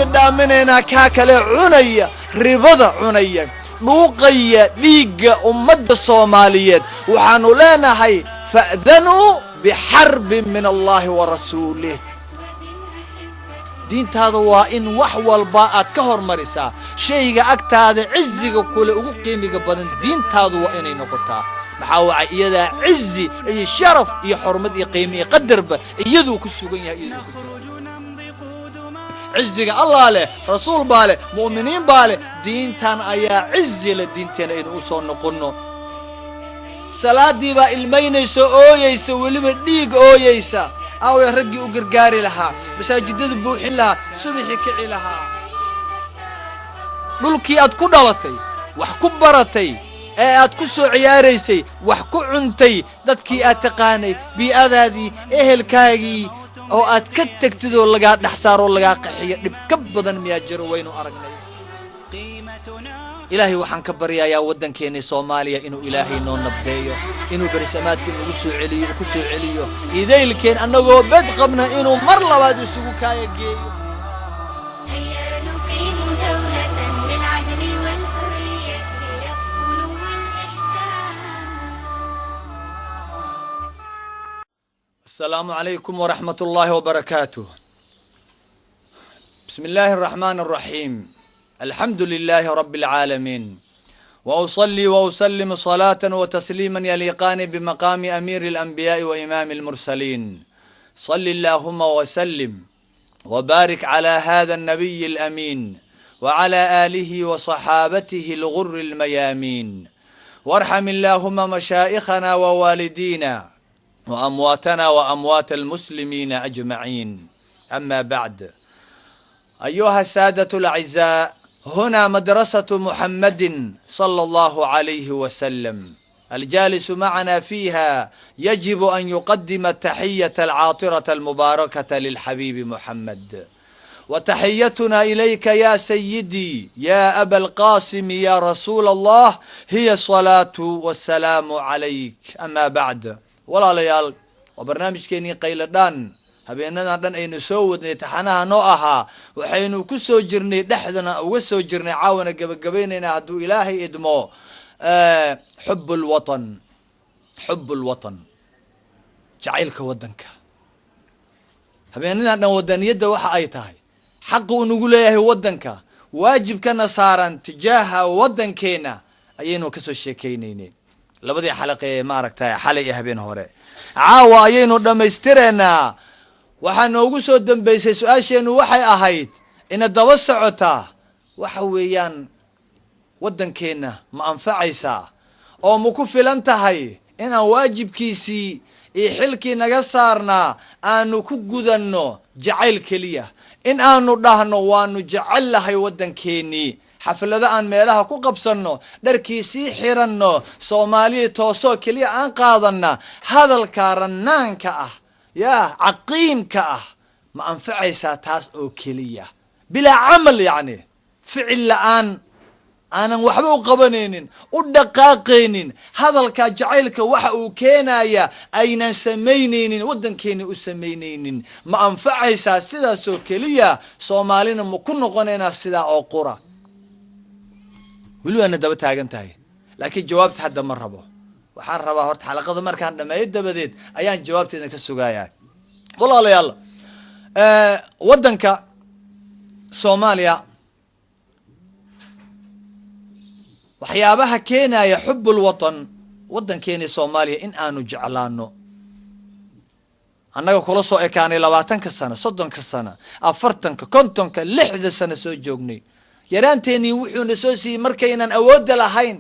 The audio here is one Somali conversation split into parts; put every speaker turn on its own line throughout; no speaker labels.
bidhaaminaynaa kaa kale cunaya ribada cunaya dhuuqaya dhiigga ummadda soomaaliyeed waxaanu leenahay fa'danuu bixarbin min allahi wa rasuulih diintaada waa in wax walba aad ka hormarisaa shayga agtaada ciziga kule ugu qiimiga badan diintaadu waa inay noqotaa maxaa wacay iyadaa cizi iyo sharaf iyo xurmad iyo qiimo iyo qadarba iyaduu ku sugan yahay ciziga allah leh rasuul baa leh mu'miniin baa leh diintan ayaa cizi leh diinteena inuu soo noqono salaadii baa ilmaynaysa ooyaysa weliba dhiig ooyaysa away raggii u gargaari lahaa masaajidada buuxin lahaa subaxii kici lahaa dhulkii aad ku dhalatay wax ku baratay ee aad ku soo ciyaaraysay wax ku cuntay dadkii aad taqaanay bii'adaadii ehelkaagii oo aad ka tagtid oo lagaa dhex saaroo lagaa qaxiyo dhib ka badan miyaa jiro waynu aragnay ilaahay waxaan ka baryayaa waddankeena Soomaaliya inuu ilaahay noo nabdeeyo inuu barisamaadka nagu soo celiyo ku soo celiyo idaylkeen annagoo bad qabna inuu mar labaad isugu kaaya geeyo السلام عليكم ورحمة الله وبركاته بسم الله الرحمن الرحيم الحمد لله رب العالمين وأصلي وأسلم صلاة وتسليما يليقان بمقام أمير الأنبياء وإمام المرسلين صل اللهم وسلم وبارك على هذا النبي الأمين وعلى آله وصحابته الغر الميامين وارحم اللهم مشائخنا ووالدينا وأمواتنا وأموات المسلمين أجمعين أما بعد أيها السادة الأعزاء هنا مدرسة محمد صلى الله عليه وسلم الجالس معنا فيها يجب أن يقدم التحية العاطرة المباركة للحبيب محمد وتحيتنا إليك يا سيدي يا أبا القاسم يا رسول الله هي الصلاة والسلام عليك أما بعد ولا ليال وبرنامج كيني قيلدان habeenadan dhan aynu soo wadnay taxanaha noo ahaa waxaynu ku soo jirnay dhaxdana uga soo jirnay caawana gabagabeynayna hadduu ilaahay idmo xubbul watan jacaylka waddanka habeenadan dhan wadaniyadda waxa ay tahay xaq uu nagu leeyahay waddanka waajibkana saaran tijaaha waddankeena ayaynu ka soo sheekaynaynay labadii xalaqe ma aragtay xalay iyo habeen hore caawa ayaynu dhammaystireynaa waxaa noogu soo dambaysay su-aasheenu waxay ahayd ina daba socotaa waxa weeyaan waddankeenna ma anfacaysaa oo ma ku filan tahay inaan waajibkiisii iyo xilkii naga saarnaa aanu ku gudanno jacayl keliya in aanu dhahno waanu jecel lahay waddankeennii xaflado aan meelaha ku qabsanno dharkii sii xiranno soomaaliya toosoo keliya aan qaadanna hadalka rannaanka ah yaa caqiimka ah ma anfacaysaa taas oo keliya bilaa camal yacni ficil la'aan aanan waxba u qabanaynin u dhaqaaqaynin hadalka jacaylka waxa uu keenaya aynan samaynaynin waddankeena u samaynaynin ma anfacaysaa sidaas oo keliya soomaalina ma ku noqonaynaa sidaa oo qura weli waana daba taagan tahay laakiin jawaabta hadda ma rabo waxaan rabaa horta xalaqada markaan dhameeyo dabadeed ayaan jawaabteeda ka sugayaa walaalayaal waddanka Soomaaliya waxyaabaha keenaya xubbul watan waddankeena Soomaaliya in aanu jeclaano annaga kula soo ekaanay 20 sano 30 sano 40 50 60 sano soo joognay yaraanteeni wuxuuna soo siiyay markaynan awood lahayn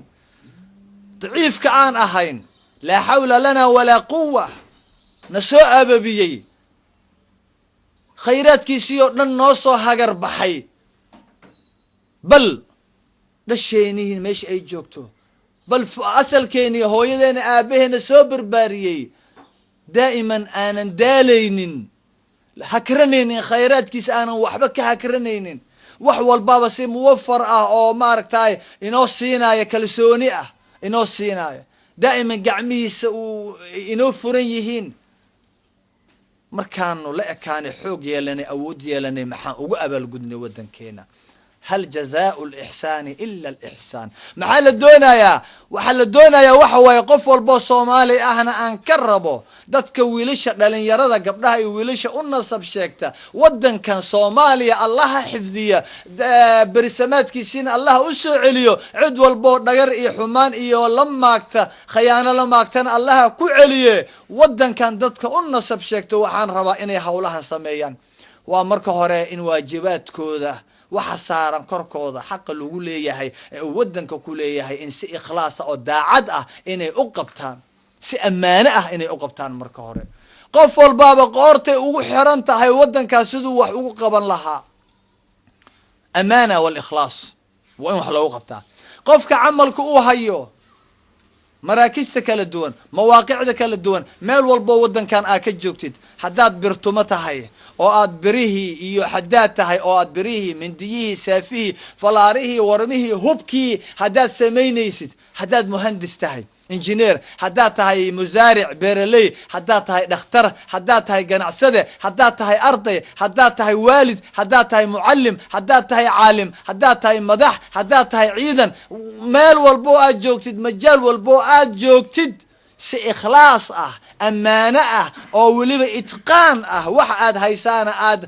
ضعيف كأن أهين لا حول لنا ولا قوة نسوء أببيي خيرات كيسيو ننصو هاجر بحي بل دشيني مش أي جوكتو بل أصل كيني هو يدين أبيه نسوبر باريي دائما أنا دالينين هكرنين خيرات كيس أنا وحبك هكرنين وحول بابا سي موفر أو ماركتاي إنو سينا يا كلسوني إنو سينايا دائما قعميس وإنو فرنيهين markaanu la ekaanay xoog yeelanay awood yeelanay maxaan ugu abaalgudnay waddankeena hal jazaa'u lixsaani ila alixsaan maxaa la doonayaa waxaa la doonayaa waxa waaye qof walbo Soomaali ahna aan ka rabo dadka wiilasha dhalinyarada gabdhaha iyo wiilasha u nasab sheegta waddankan Soomaaliya allaha xifdiya berisamaadkiisina allaha u soo celiyo cid walbo dhagar iyo xumaan iyo la maagta khiyaano la maagtana allaha ku celiye waddankan dadka u nasab sheegta waxaan rabaa inay hawlahan sameeyaan waa marka hore in waajibaadkooda waxa saaran korkooda xaq lagu leeyahay ee waddanka ku leeyahay in si ikhlaas oo daacad ah inay u qabtaan si ammaano ah inay u qabtaan marka hore qof walbaaba qoortay ugu xiran tahay waddankaas siduu wax ugu qaban lahaa ammaana wal ikhlaas waa in wax lagu qabtaa qofka camalka uu hayo maraakista kala duwan mawaaqicda kala duwan meel walbo waddankan aad ka joogtid haddaad birtuma tahay oo aad birihii iyo xadaad tahay oo aad birihii mindiyihii saafihii falaarihii warmihii hubkii haddaad samaynaysid haddaad muhandis tahay injineer haddaad tahay musaaric beeraley haddaad tahay dhakhtar haddaad tahay ganacsade haddaad tahay arday haddaad tahay waalid haddaad tahay mucallim haddaad tahay caalim haddaad tahay madax haddaad tahay ciidan meel walbo aad joogtid majaal walbo aad joogtid si ikhlaas ah ammaano ah oo weliba itqaan ah wax aad haysaana aad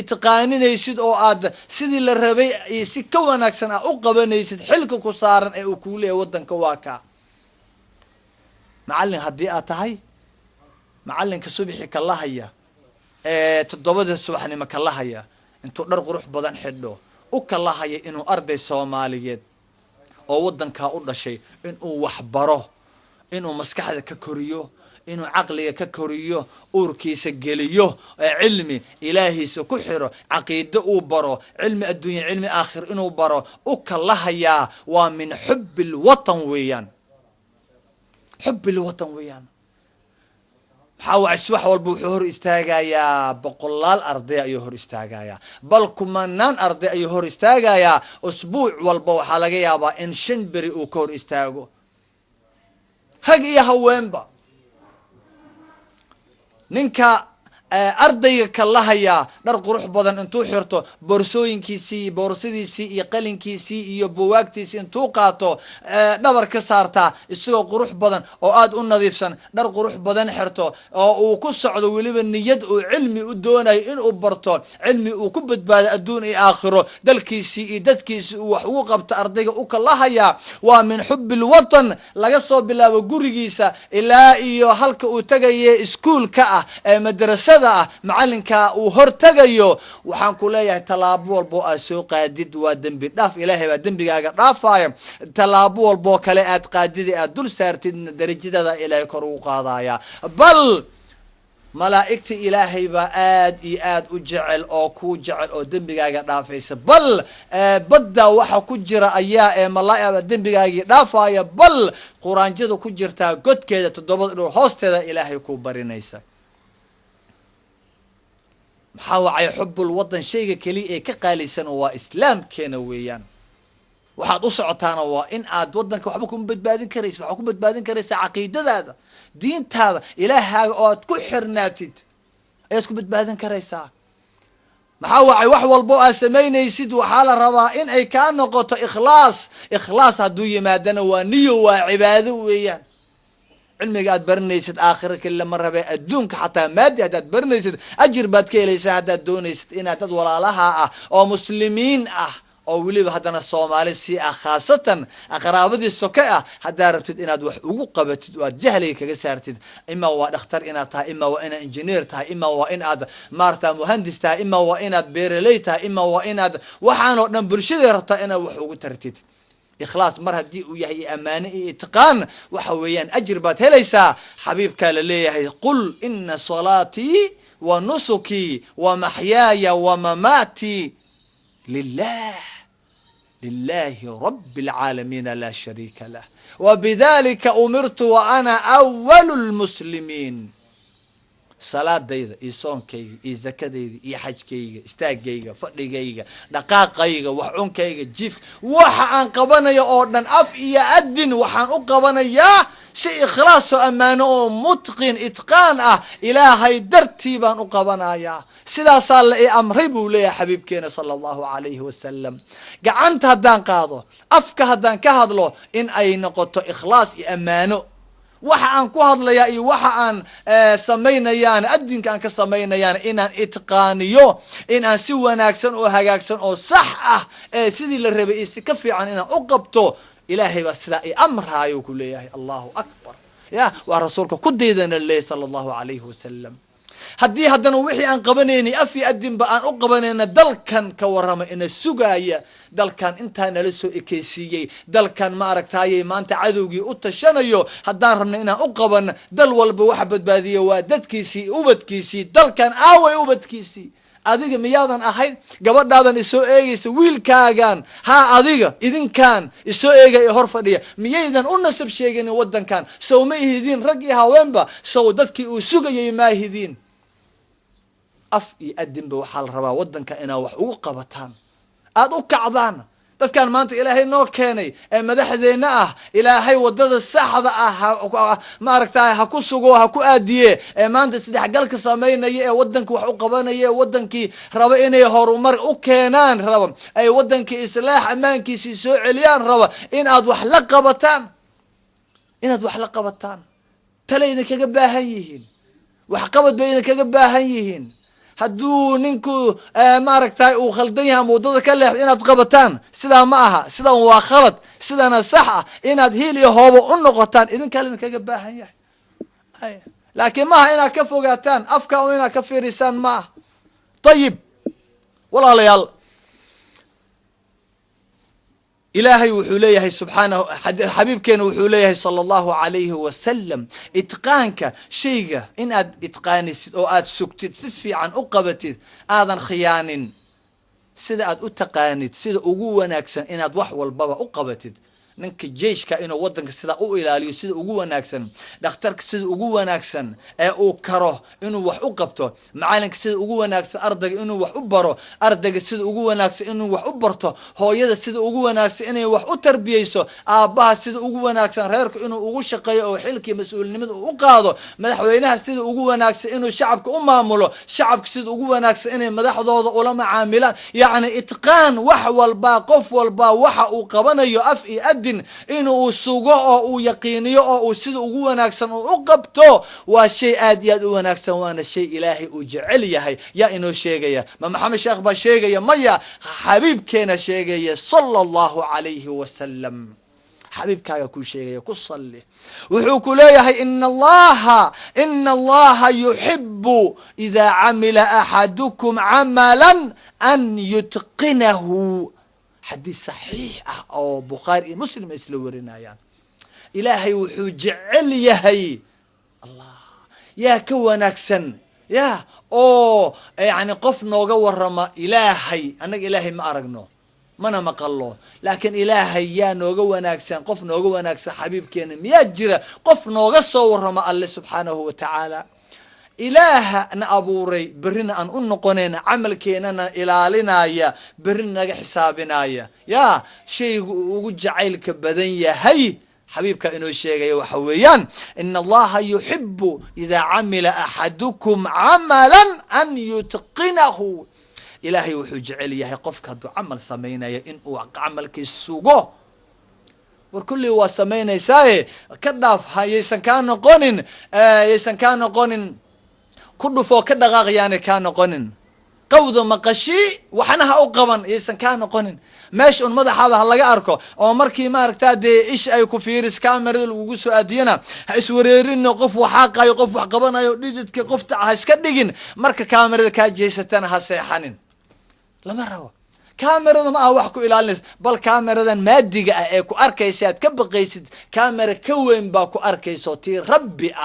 itqaaninaysid oo aad sidii la rabay iyo si ka wanaagsan ah u qabanaysid xilka ku saaran ee uu ku leeyahay waddanka waa ka macallin haddii aad tahay macallinka subaxii ka lahaya 7 subaxnimo ka lahaya intuu dhar qurux badan xidho u ka lahaya inuu arday Soomaaliyeed oo waddanka u dhashay inuu wax baro inuu maskaxda ka koriyo inuu caqliga ka koriyo uurkiisa geliyo cilmi ilaahiisa ku xiro caqiido uu baro cilmi adduunyo cilmi aakhir inuu baro u ka lahaya waa min hubbil watan weeyaan حب الوطن ويانا حاو عسوح والبوح هور استاغايا بقلال أرضي أيهور استاغايا بل كمانان أرضي أيهور استاغايا أسبوع والبوح حلقيا با إن شنبري وكور استاغو هاقيا هوين با ننكا ardayga ka lahaya dhar qurux badan intuu xirto boorsooyinkiisii boorsidiisii iyo qalinkiisii iyo buwaagtiisii intuu qaato dhabar ka saarta isagoo qurux badan oo aad u nadiifsan dhar qurux badan xirto oo uu ku socdo weliba niyad uu cilmi u doonayo inuu barto cilmi uu ku badbaado adduun iyo aakhiro dalkiisii iyo dadkiisii uu wax ugu qabto ardayga u ka lahaya waa min hubbil watan laga soo bilaabo gurigiisa ilaa iyo halka uu tagayo iskuulka ah ee madrasada macalinka uu hortagayo waxaan ku leeyahay talaabo walbo aad soo qaadid waa dambi dhaaf ilaahay baa dambigaaga dhaafaya talaabo walbo kale aad qaadid aad dul saartid darajada ilaahay kor u qaadaya bal malaa'ikta ilaahay baa aad iyo aad u jecel oo ku jecel oo dambigaaga dhaafaysa bal badda waxa ku jira ayaa malaa'ikta dambigaaga dhaafaya bal quraanjada ku jirta godkeeda 7 dhul hoosteeda ilaahay ku barinaysa محاوعي حب الوطن شيء كلي كقاليسن هو إسلام كنا ويان واحد أصعطانا وإن عاد وطنك وحبكم بتبادين كريس وحبكم بتبادين كريس عقيدة هذا دين هذا إله هذا كحر ناتد أيتكم بتبادين كريسا محاوعي وحول بو سمين يسيد وحال الروا إن أي كان نقطة إخلاص هدوية مادنا ونية وعبادة ويان علمك أد برنيست آخر كل مرة بأدونك حتى مادي أد برنيست أجر باد كيليس أد دونيست إن أد ولا لها أو مسلمين أو ولي بهدنا الصومالي سي خاصة أقرابدي السكاء هدا ربتد إن أد وقبت وجهلي كجسارتد إما وإن اختار إن تها إما وإن إنجنير تها إما وإن أد مارتا مهندس تها إما وإن أد بيرلي تها إما وإن أد وحانو نبرشدر تها إنا وحوق ترتيد إخلاص مرة دي وياهي أمانة إتقان وحويان أجربات هليسا حبيب قال لي قل إن صلاتي ونسكي ومحياي ومماتي لله رب العالمين لا شريك له وبذلك أمرت وأنا أول المسلمين صلاة ديدا إيصون كيجا إزكاة ديدا إحج كيجا استاج كيجا فقر كيجا دقاق كيجا وحون كيجا جيف وحان قبنا يا أردن أف يا أدن وحان أقبنا يا سي إخلاص أمانة متقن إتقان إلهي درتي بان أقبنا يا سيدا صال إيه أمربو لي حبيبكينا صلى الله عليه وسلم قعنت هدان قاضو أفك هدان كهدلو إن أي نقطة إخلاص أمانة waxa aan ku hadlayaa iyo waxa aan sameynayaan adinka aan ka sameynayaan inaan itqaaniyo inaan si wanaagsan oo hagaagsan oo sax ah sidii la rabay si ka fiican inaan u qabto ilaahay baa sida ay amraayo ku leeyahay Allahu akbar ya wa rasuulka ku deedana leeyahay sallallahu alayhi wasallam haddii haddana wixii aan qabanayni afi adinba aan u qabanayna dalkan ka warama ina sugaaya dalkan intaan nala soo ekeysiiyey dalkan ma aragtay maanta cadowgii u tashanayo haddaan rabno inaan u qaban dal walba wax badbaadiyo waa dadkiisii ubadkiisii dalkan aaway ubadkiisii adiga miyaadan ahayn gabadhaadan isoo eegaysa wiilkaagan ha adiga idinkaan isoo eegay hor fadhiya miyaydan u nasab sheegin wadankan soo ma ihidin rag iyo haweenba soo dadkii uu sugayay ma ihidin af iyo adinba waxa la rabaa wadanka inaa wax ugu qabataan aad u kacdaan dadkan maanta ilaahay noo keenay ee madaxdeena ilaahay wadada saxda ma aragtay ha ku sugo ha ku aadiye ee maanta isdhexgalka sameynaya ee wadanka wax u qabanaya wadankii raba inay horumar u keenaan raba ay wadankii islaax amaankiisa soo celiyaan raba in aad wax la qabataan talayna kaga baahan yihiin wax qabad bay kaga baahan yihiin hadduu ninku ma aragtay uu khaldan yahay wadada ka leex inaad qabataan sidaa ma aha sidan waa khalad sidana sax ah inaad hiil iyo hoobo u noqotaan idinka kaga baahan yahay laakiin ma aha inaad ka fogaataan afka oo inaad ka fiirisaan ma aha طيب walaalayaal إلهي وحوليه سبحانه حبيبكنا وحوليه صلى الله عليه وسلم إتقانك شيء إن إتقاني أو سكتت سفي عن أقبتي آذن خيان سيدا أتقاني سيدا أقوى ناكسن إن وحول بابا أقبتي ninka jeeshka inuu wadanka sida u ilaaliyo sida ugu wanaagsan dhakhtarka sida ugu wanaagsan ee uu karo inuu wax u qabto macalinka sida ugu wanaagsan ardayga inuu wax u baro ardayga sida ugu wanaagsan inuu wax u barto hooyada sida ugu wanaagsan inay wax u tarbiyeyso aabaha sida ugu wanaagsan reerka inuu ugu shaqeeyo oo xilkii mas'uulnimada u qaado madaxweynaha sida ugu wanaagsan inuu shacabka u maamulo shacabka sida ugu wanaagsan inay madaxdooda ula macaamilaan yaani itqaan wax walba qof walba waxa uu qabanayo af iyo inuu sugo oo uu yaqiiniyo oo uu sida ugu wanaagsan u qabto waa shay aad iyo aad u wanaagsan waana shay ilaahay uu jecel yahay yaa inoo sheegaya ma maxamed sheekh ba sheegaya maya xabiibkeena sheegaya sallallahu alayhi wasallam حبيبك كل شيء كصلي وحوك ليه إن الله يحب إذا عمل أحدكم عملا أن يتقنه حديث صحيح أو بخاري مسلم يسلورنا يعني إلهي وحجعل يهي الله يا كونكسن يا أو يعني قفنا وجورما إلهي أنا إلهي ما أرجنه mana maqallo laakiin ilaahay yaa nooga wanaagsan qof nooga wanaagsan xabiibkeena miyaa jira qof nooga soo warrama alle subxaanahu wa tacaala ilaahana abuuray berrina aan u noqonayna camalkeenana ilaalinaya berrina naga xisaabinaya yaa shaygu ugu jacaylka badan yahay xabiibka inoo sheegaya waxa weeyaan in allaha yuhibbu idha amila ahadukum amalan an yutqinahu إلهي وحجعل يهي قفك هدو عمل سمينا إن عمل كيسوغو وكل وسمينا يساي كدف هاي يسن كان قونن كله فوق كدغاغ يعني كان قونن قوض مقشي وحنها أقبا يسن كان قونن ماشي ماذا هذا هلا أركو أو مركي ما ركتادي إيش أي كفيرس كاميرا الوجوس أدينا هيسوريرين قف وحاقة يقف وحقبنا يوديت كقفت هسكدجين مرك كاميرا كاجيستنا هسيحنين لما روا كاميرا ما وحكو إلى الناس بل كاميرا ما دقة أكو أركيسات كبقيسد كاميرا كوين باكو أركيساتي ربي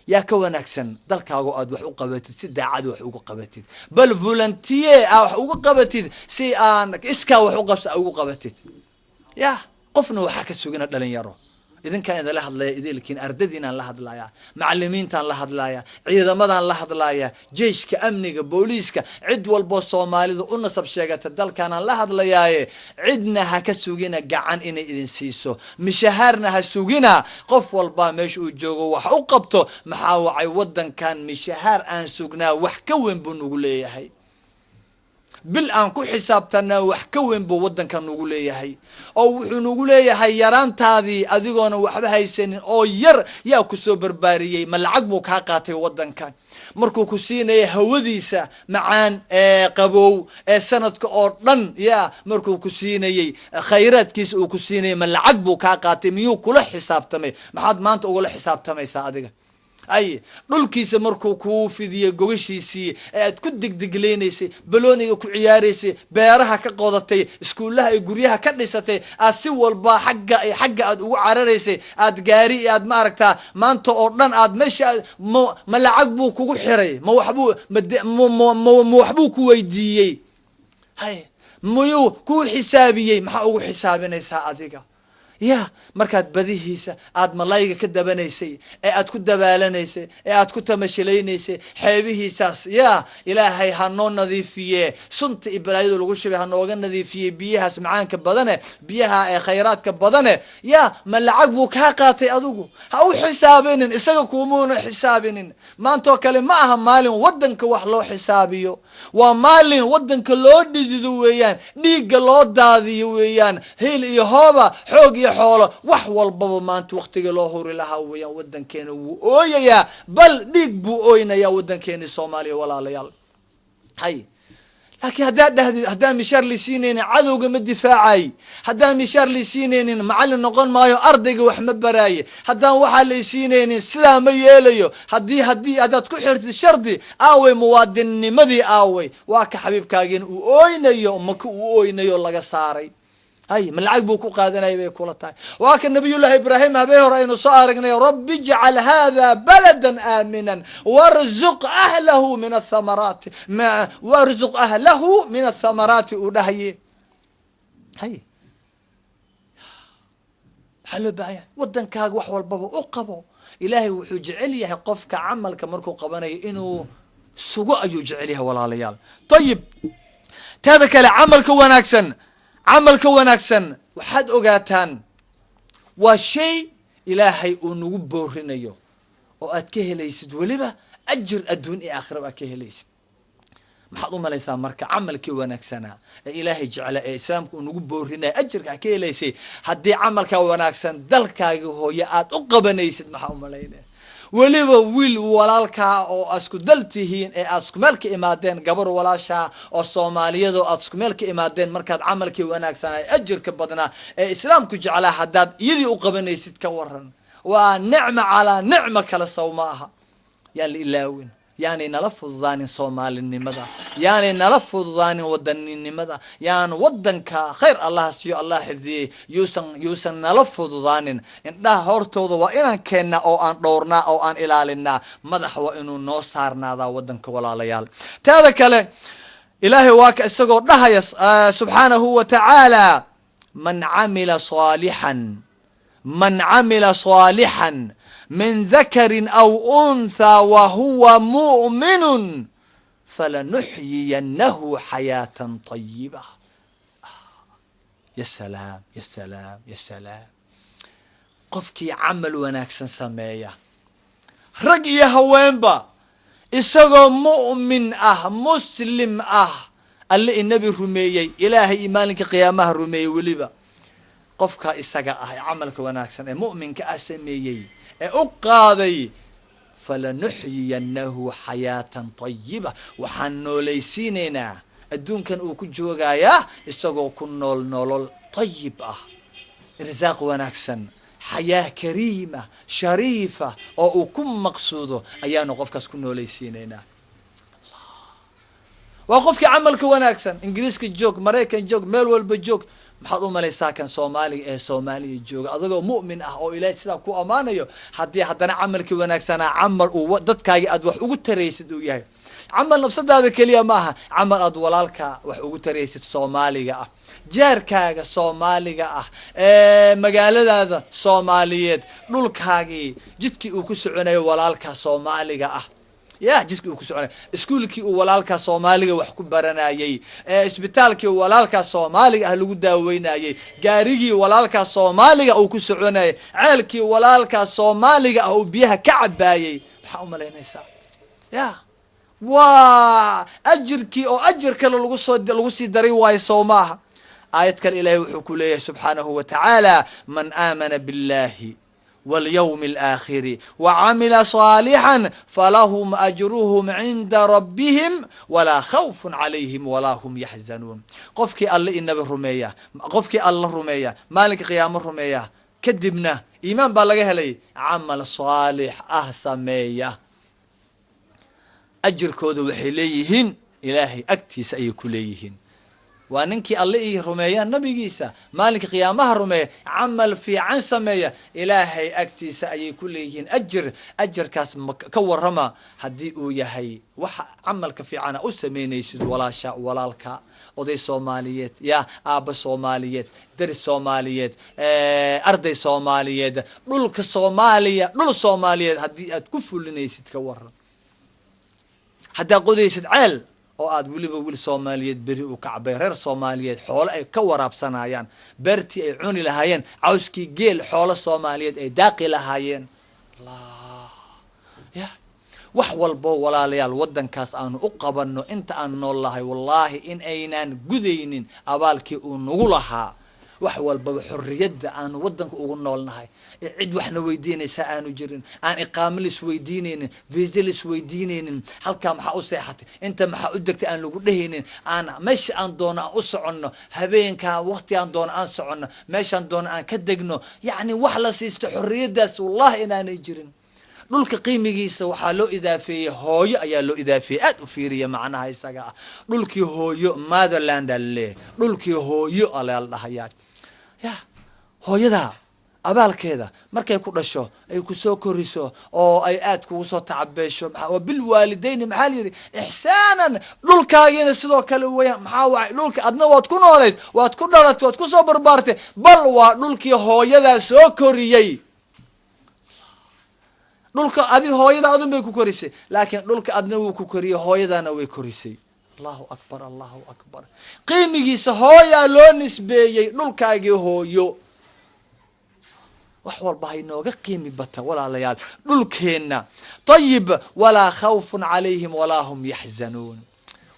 يا كون أكسن ذلك أقعد وحقبتي سد عاد وحقبتي بل فولنتيه أو حقبتي سي أنك إسكا وحقبت أو قبتي يا قفنا وحكى السجن دلين يرو idinkaan idinla hadlaya idilkiin ardadiinaan la hadlaya macallimiintaan la hadlaya ciidamadaan la hadlaya jeyshka amniga booliiska cid walbo soomaalida u nasab sheegata dalkaanaan la hadlayaaye cidna ha ka sugina gacan inay idin siiso mishahaarna ha sugina qof walba meesha uu joogo wax u qabto maxaa wacay wadankan mishahaar aan sugnaa wax ka weyn buu nagu leeyahay bil aan ku xisaabtanaa wax ka weyn buu wadankan nagu leeyahay oo wuxuu nagu leeyahay yaraantaadii adigoona waxba haysanin oo yar yaa ku soo barbaariyey ma lacag buu kaa qaatay wadankan markuu ku siinaya hawadiisa macaan qabow sanadka oo dhan yaa markuu ku siinayey khayraadkiisa uu ku siinayay ma lacag buu kaa qaatay miyuu kula xisaabtamay maxaad maanta ugula xisaabtamaysaa adiga ay dhulkiisa markuu kuu fidiyey gogashiisii ee aad ku degdeglaynaysay balooniga ku ciyaaraysay beeraha ka qodatay iskuullaha iyo guryaha ka dhisatay aad si walba xagga aad ugu cararaysay aad gaari iyo aad maaragtaa maanta oo dhan aad meesha ma lacag buu kugu xiray ma waxbuu ku weydiiyey hay miyuu kuu xisaabiyey maxaa ugu xisaabinaysaa adiga ya markaad badihiisa aad malayga ka dabanaysay ee aad ku dabaalanaysay ee aad ku tamashilaynaysay xeebihiisaas ya ilaahay ha noo nadiifiye sunta iyo balaayada lagu shubay ha nooga nadiifiye biyahaas macaanka badane biyaha ee khayraadka badane ya ma lacag buu kaa qaatay adigu ha u xisaabinin isaga kuumuuna xisaabinin maantoo kale ma aha maalin wadanka wax loo xisaabiyo waa maalin wadanka loo dhidido weeyaan dhiigga loo daadiyo weeyaan hiil iyo hooba xoog iyo xoolo wax walbaba maanta waqtiga loo huri lahaa weeyaan wadankeena wuu ooyayaa bal dhiig buu ooynayaa wadankeeni Soomaaliya walaalayaal hay laakiin haddaan mishaar lisiinaynin cadowga ma difaacay haddaan mishaar lisiinaynin macallin noqon maayo ardayga wax ma baraaye haddaan waxaa lisiinaynin sidaa ma yeelayo haddii haddaad ku xirtid shardi aaway muwaadinnimadii aaway waa ka xabiibkaagiina uu ooynayo maka uu ooynayo laga saaray هاي من العقب وقادنا يبي كلتاي وكان نبي الله إبراهيم هبيه رأينا صارقنا رب اجعل هذا بلدا آمنا وارزق أهله من الثمرات وارزق أهله من الثمرات ودهي هاي حلو بعيا ودن كاج وحول بابا أقبو إلهي وحجعليه قفك عمل كمركو قبني إنه سوق يجعليها ولا ليال طيب تذكر عملك وناكسن عملك وناكسن وحد أوقاتان وشيء إلهي ونقول بورهنيو وأتكه ليسد ولبا أجر الدنيا آخر وأتكه ليسد محضو مليسا مركا عملك وناكسنا إلهي جعل إسلامك ونقول بورهنيو أجر أتكه ليسي هدي عملك وناكسن دلك هو يأت أقبن يسد محضو مليسا weliba wiil walaalkaa oo asku daltihiin ee asku meel ka imaadeen gabar walaasha oo Soomaaliyeed oo asku meel ka imaadeen markaad camalkii wanaagsan ay ajirka badnaa ee islaamku jeclaa hadaad iyadii u qabanaysid ka waran waa nicma ala nicma kala sawmaaha yaa ilaawin يعني نلفظان صومال النمذا يعني نلفظان ودن النمذا يعني ودنك خير الله سيو الله حفظي يوسن نلفظان إن ده هرتوض وإن كنا أو أن دورنا أو أن إلالنا مدح وإنو نوصارنا ذا ودنك ولا ليال تذكر إلهي واك السجود ده سبحانه وتعالى من عمل صالحا من ذكر أو أنثى وهو مؤمن فلنحيينه حياة طيبة يا سلام يا سلام يا سلام قفكي عمل وناكسن سمايا رقي هوينبا إساقو مؤمن مسلم اللي النبي رميي إلهي إيمانك قيامه رميي وليبا قفك إساقا عملك وناكسن مؤمنك أسميي أقاضي فلنحيينه حياة طيبة وحنو ليسيننا الدون كان وكجوغايا إساقو كنول نولول طيب رزاق وناكسن حياة كريمة شريفة أو كم مقصوده أيانو قفكس كنو ليسيننا وقفك عملك وناكسن إنجليزك جوك مريكان جوك ميل والبجوك maxaad u malaysaa kan soomaaliga ee soomaaliya jooga adagoo mu'min ah oo ilaahay sidaa ku ammaanayo haddii haddana camalkii wanaagsanaa camal uu dadkaagii aad wax ugu taraysid uu yahay camal nafsadaada keliya ma aha camal aad walaalka wax ugu taraysid soomaaliga ah jaarkaaga soomaaliga ah magaaladaada soomaaliyeed dhulkaagii jidkii uu ku soconayo walaalka soomaaliga ah يا جسكي وكسرنا اسكولكي وولالك صومالي وحكو برنايي اسبيتالكي وولالك صومالي أهل ودا وينايي جاريجي وولالك صومالي أو كسرنا عيلكي وولالك صومالي أو بيها كعبايي بحوم علينا يسا يا أجركي أو أجرك للغسي دري واي صوماها آيتك الإلهي وحكوليه سبحانه وتعالى من آمن بالله واليوم الآخر وعمل صالحا فلهم أجرهم عند ربهم ولا خوف عليهم ولا هم يحزنون قفك الله النبي الرمية قفك الله الرمية مالك قيام الرمية كدبنا إيمان بالله لي عمل صالح أهسمية أجر كود وحليهن إلهي أكتس أي كليهن وانكي الله رميان نبي جيسا مالك قيامها رمية عمل في عن سمية إلهي أكتيس أي كليهن أجر كاس كور رما هديئو يهي عملك في عنا أسمينيس ولا شاء ولا الكا أضي صوماليات يا أب صوماليات درس صوماليات أرضي صوماليات دولك صومالية دول صوماليات هدي أتكفل لنيس تكور حتى قديس عيل oo aad waliba wil Soomaaliyeed bari u kacbay reer Soomaaliyeed xoolo ay ka waraabsanayaan beertii ay cuni lahaayeen cawskii geel xoolo Soomaaliyeed ay daaqi lahaayeen Allah ya wax walbo walaalayaal wadankaas aanu u qabanno inta aan noolahay wallahi in aynaan gudaynin abaalkii uu nagu lahaa wax walba xurriyada aan wadanka ugu noolnahay cid waxna weydiinaysa aanu jirin aan iqaamis weydiinaynin viisalis weydiinaynin halka maxaa u seexatay inta maxaa u degtay aan lagu dhehaynin aan meesha aan doono u soconno habeenka waqti aan doono aan soconno meeshaan doono aan ka degno yaani wax la siisto xurriyadaas wallahi inaanay jirin dhulka qiimigiisa waxaa loo idaafeeyay hooyo ayaa loo idaafeeyay aad u fiiriya macnaha isaga ah dhulkii hooyo motherland alle dhulkii hooyo ala dhahayaa ya hooyada abaalkeeda markay ku dhasho ay ku soo koriso oo ay aad kugu soo tacabeesho waa bil waalideyn maxaa la yiri ihsaanan dhulkaageena sidoo kale weeyaan maxaa waay dhulka adna waad ku nooleed waad ku dhalatay waad ku soo barbaartay bal waa dhulkii hooyada soo koriyay dhulka adi hooyada adun bay ku korisay laakiin dhulka adna wuu ku koriyay hooyadana way korisay Allahu akbar Allahu akbar qiimigiisa hooya loo nisbeeyay dhulkaagii hooyo wax walba hay nooga qiimi bata walaalayaal dhulkeena طيب ولا خوف عليهم ولا هم يحزنون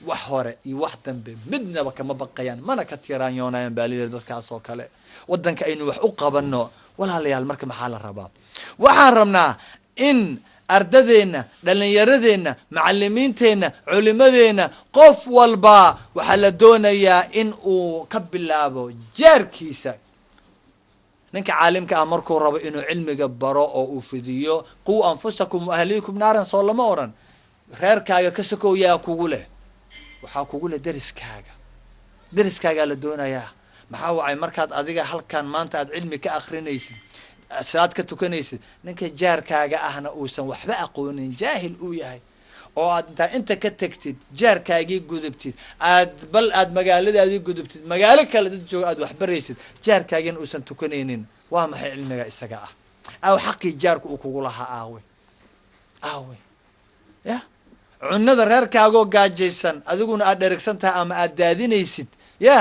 wax hore iyo wax dambe midnaba kama baqayaan mana ka tiraanyoonayaan baalida dadkaas oo kale wadanka aynu wax u qabanno walaalayaal marka maxaa la rabaa waxaan rabnaa in ardadeena dhalinyaradeenna macallimiinteena culimadeena qof walba waxa la doonayaa in uu ka bilaabo jaarkiisa ninka caalimka ah markuu rabo inuu cilmiga baro oo uu fidiyo qu anfusakum wa ahliikum naaran soo lama oran reerkaaga ka sokow yaa kugu leh waxa kugu leh dariskaaga la doonayaa maxaa wacay markaad adiga halkan maanta aad cilmi ka akhrinaysid salaad ka tukanaysid ninka jaarkaaga ahna uusan waxba aqoonin jaahil uu yahay oo aad inta ka tagtid jaarkaagii gudubtid aad magaaladaadii gudubtid magaalo kale dad jooga aad wax baraysid jaarkaagina uusan tukanaynin waa maxay cilmiga isaga ah aw xaqi jaarku uu kugu lahaa aawe ya cunada reerkaago gaajaysan adiguna aad dheregsantahay ama aad daadinaysid ya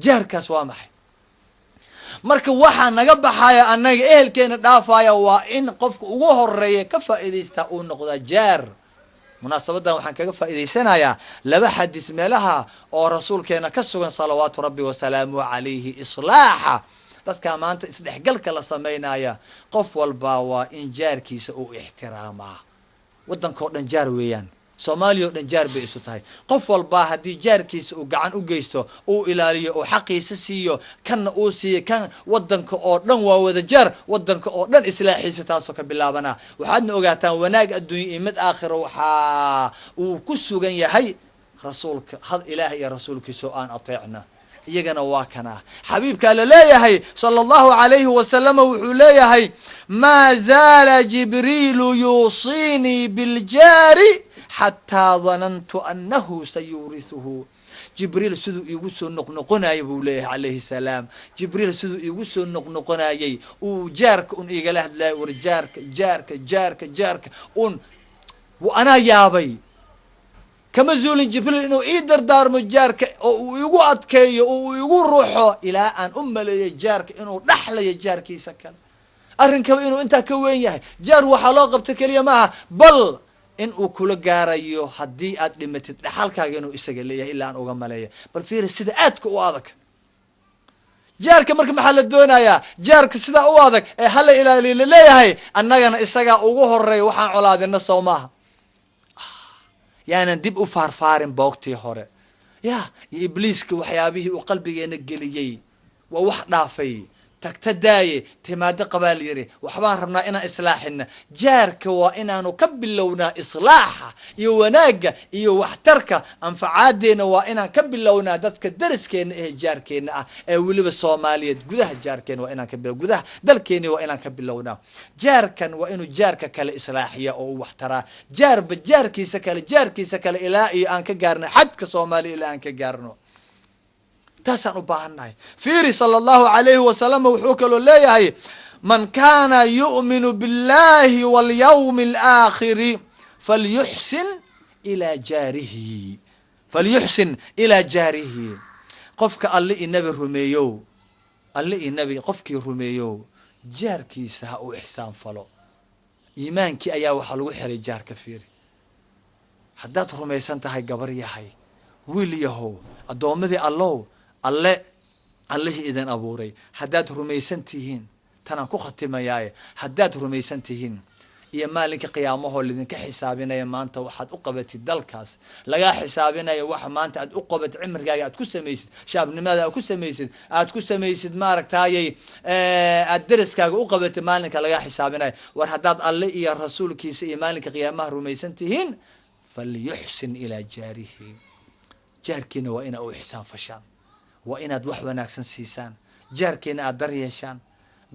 jaarkaas waa maxay marka waxa naga baxaya anaga ehelkeena dhaafaya waa in qofka ugu horeeyo ka faa'iideysta uu noqdo jaar munaasabadan waxaan kaga faa'iideysanayaa laba xadiis meelaha oo rasuulkeena ka sugan salawaatu rabbi wa salaamu alayhi islaaha dadka maanta isdhexgalka la sameynaya qof walba waa in jaarkiisa uu ixtiraama wadanka oo dhan jaar weeyaan Soomaaliya oo dhan jaar bay isu tahay qof walba hadii jaarkiisa uu gacan u geysto uu ilaaliyo oo xaqiisa siiyo kan uu siiyo kan wadanka oo dhan waa wada jaar wadanka oo dhan islaaxiisa taasoo ka bilaabana waxaadna ogaataan wanaag adduunyo iyo mid aakhiro waxa uu ku sugan yahay rasuulka had ilaahay iyo rasuulkiisa aan ateecna iyagana waa kana xabiibkaa la leeyahay sala allahu calayhi wasalama wuxuu leeyahay maa zaala jibriilu yuusiinii biljaari xataa danantu annahu sayuurisuhu jibriil siduu iigu soo noqnoqonayay buu leeyahay calayhi salaam jibriil siduu iigu soo noqnoqonayay uu jaarka un igala hadlayo war jaarka un anaa yaabay kama zuulin jibriil inuu ii dardaarmo jaarka oo uu igu adkeeyo oo uu igu ruuxo ilaa aan u maleeyo jaarka inuu dhaxlayo jaarkiisa kale arrinkaba inuu intaa ka weyn yahay jaar waxaa loo qabta keliya maaha bal in uu kula gaarayo haddii aad dhimatid dhaxalkaaga inuu isaga leeyahay ilaa aan uga maleeya bal fiiri sida aadka u adag jaarka marka maxaa la doonayaa jaarka sidaa u adag ee hala ilaaliyo laleeyahay annagana isagaa ugu horeeya waxaan colaadina sow maaha yaanan dib u faarfaarin boogtii hore ya iyo ibliiska waxyaabihii uu qalbigeena geliyey waa wax dhaafay tagta daaye timaado qabaal yiri waxbaan rabnaa inaan islaaxina jaarka waa inaanu ka bilownaa islaaxa iyo wanaagga iyo waxtarka anfacaadeena waa inaan ka bilownaa dadka dariskeena ee jaarkeena ah ee weliba soomaaliyeed gudaha jaarkeena waa inaan ka bilow gudaha dalkeena waa inaan ka bilownaa jaarkan waa inuu jaarka kale islaaxiya oo u waxtaraa jaarba jaarkiisa kale ilaa iyo aan ka gaarno xadka soomaaliya ilaa aan ka gaarno taasaan u baahannahay fiiri sala allahu calayhi wasalama wuxuu kaloo leeyahay man kaana yu'minu billahi walyawmi alaakhiri falyuxsin ilaa jaarihi qofka alle i nabi rumeeyow alle i nabi qofkii rumeeyow jaarkiisa ha uu ixsaan falo iimaankii ayaa waxaa lagu xiray jaarka fiiri haddaad rumaysan tahay gabar yahay wiil yahow addoommadii allow allihii idin abuuray haddaad rumaysan tihiin tanaan ku khatimayaaye haddaad rumaysan tihiin iyo maalinka qiyaamahoo lidinka xisaabinaya maanta waxaad u qabatid dalkaas lagaa xisaabinaya waxa maanta aad u qabatid cimrigaaga aad ku samaysid shaabnimada aad ku samaysid maaragtaayey aad deriskaaga u qabatid maalinka lagaa xisaabinaya war haddaad alle iyo rasuulkiisa iyo maalinka qiyaamaha rumaysan tihiin falyuxsin ilaa jaarihi jaarkiina waa inaa u ixsaan fashaan waa inaad wax wanaagsan siisaan jaarkeena aad dar yeeshaan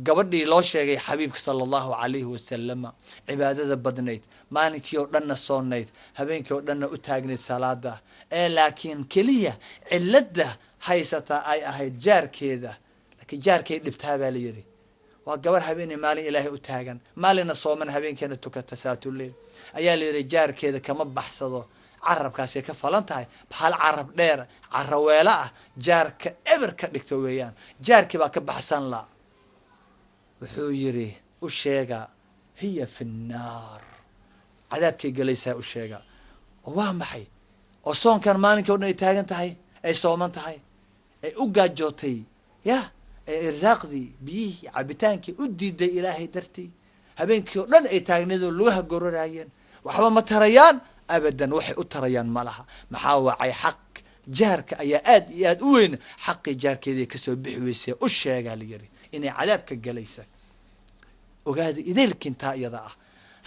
gabadhii loo sheegay xabiibka sala allahu calayhi wasalama cibaadada badnayd maalinkii oo dhanna soonayd habeenkii oo dhanna u taagnayd salaada ee laakiin keliya cilada haysataa ay ahayd jaarkeeda laakiin jaarkay dhibtaa baa la yidhi waa gabar habeenay maalin ilaahay u taagan maalinna sooman habeenkeena tukata salaatuleyl ayaa la yidhi jaarkeeda kama baxsado carabkaasay ka falan tahay hal carab dheer caraweelo ah jaarka eber ka dhigto weeyaan jaarkii baa ka baxsan la wuxuu yidhi u sheega hiya fi nnaar cadaabkay gelaysaa u sheega oo waa maxay oo soonkan maalinkii o dhan ay taagan tahay ay sooman tahay ay u gaajootay ya ee irsaaqdii biyihii cabitaankii u diiday ilaahay dartii habeenkii oo dhan ay taagneedoo lugaha gororayeen waxba ma tarayaan abadan waxay u tarayaan ma laha maxaa wacay xaq jaarka ayaa aad iyo aad u weyn xaqii jaarkeedii kasoo bixi weysay u sheegaa la yidhi inay cadaabka galaysa ogaada idaylkintaa iyada ah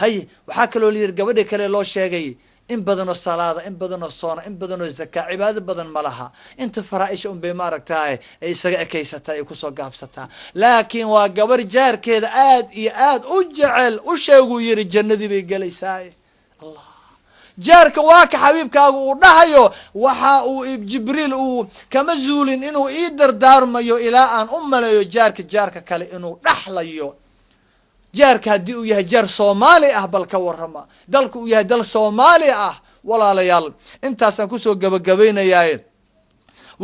hay waxaa kaloo la yidhi gabadhi kale loo sheegay in badanoo salaada in badanoo soona in badanoo zakaa cibaado badan ma laha inta faraaisha un bay maaragtaa ay isaga ekaysataa ay kusoo gaabsataa laakiin waa gabar jaarkeeda aad iyo aad u jecel u sheeguu yidhi jannadii bay gelaysaa allah jaarka waa ka xabiibkaagu uu dhahayo waxa uu jibriil uu kama zuulin inuu ii dardaarmayo ilaa aan u maleeyo jaarka kale inuu dhaxlayo jaarka haddii uu yahay jaar soomaali ah bal ka warrama dalku uu yahay dal soomaali ah walaalayaal intaasaan kusoo gabagabaynayaaye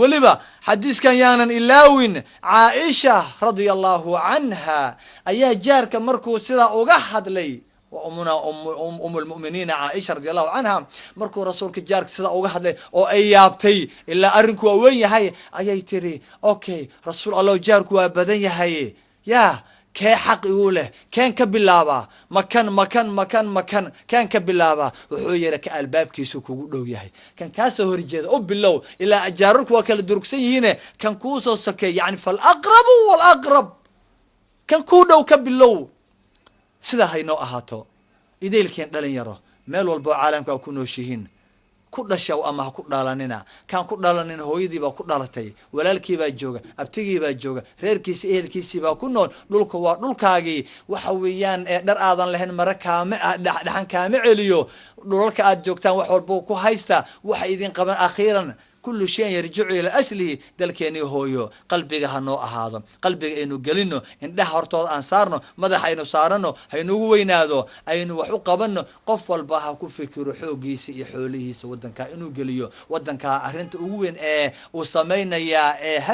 weliba xadiiskan yaanan ilaawin caaisha radia allahu canha ayaa jaarka markuu sidaa uga hadlay وأمنا أم المؤمنين عائشة رضي الله عنها مركو رسولك جارك سدا أوجه هذا أو أيابتي إلا أرنكوا وين هاي أيي تري أوكي رسول الله جارك وابدين هاي يا كي حق يقوله كان كبلابا مكان كان كبلابا وحويرك الباب كيسوك ودو ياهي كان كاسه رجال أو بالله إلا جارك وكل دركسي هنا كان كوسو سكي يعني فالأقرب والأقرب كان كودو كبلو sidaa haynoo ahaato idaylkeen dhalin yaro meel walbo caalamka a ku nooshihiin كدشوا أما كدالننا كان كدالننا هو يدي بكدالتي ولالكي باجوجا أبتجي باجوجا غير كيس كيسي باكونون دولكاجي وحويان در آذان لهن مركها دحن كامع عليو دولك أجوجتان وحربوكو هايستا وحيدين قبل أخيرا كل شيء يرجع إلى أصله دلكيني هويو قلبي هنو هذا قلبي إنه قلنا إن ده هرتو أنصارنا ماذا حينو صارنا حينو وينادو أينو وحقبنا قفل بها كفكر حوجيسي حوليه ودن كأنه قليو ودن كأهرنت وين وسمينا يا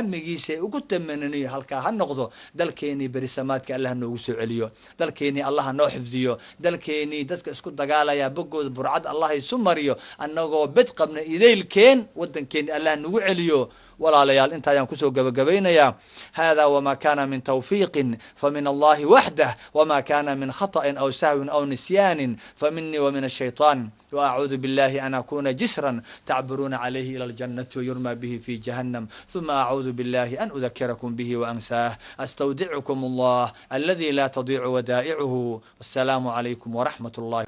هم جيسي وقلت منني هالك هالنقطة دلكيني برسمات كالله نوسع عليو دلكيني الله نو حفظيو دلكيني دتك اسكت دقالة يا بقو برعد الله يسمريو أنه بدقبنا إذا الكين ودن كين الله نوعليو ولا ليال انت يا كسو جبجبين يا هذا وما كان من توفيق فمن الله وحده وما كان من خطأ أو سهو أو نسيان فمني ومن الشيطان وأعوذ بالله أن أكون جسرا تعبرون عليه إلى الجنة ويرمى به في جهنم ثم أعوذ بالله أن أذكركم به وأنساه أستودعكم الله الذي لا تضيع ودائعه والسلام عليكم ورحمة الله.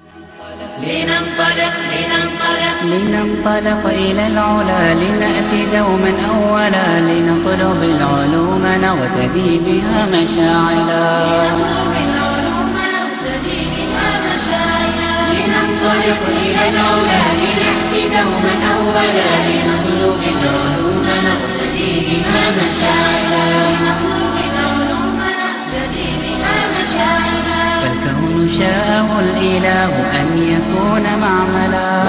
لننطلق إلى العلا لنأتي دوما أولا لنطلب العلوم نغتدي بها مشاعلا لننطلق إلى العلا لنأتي دوما أولا لنطلب العلوم نغتدي بها مشاعلا فالكون شاءه الإله أن يكون معملا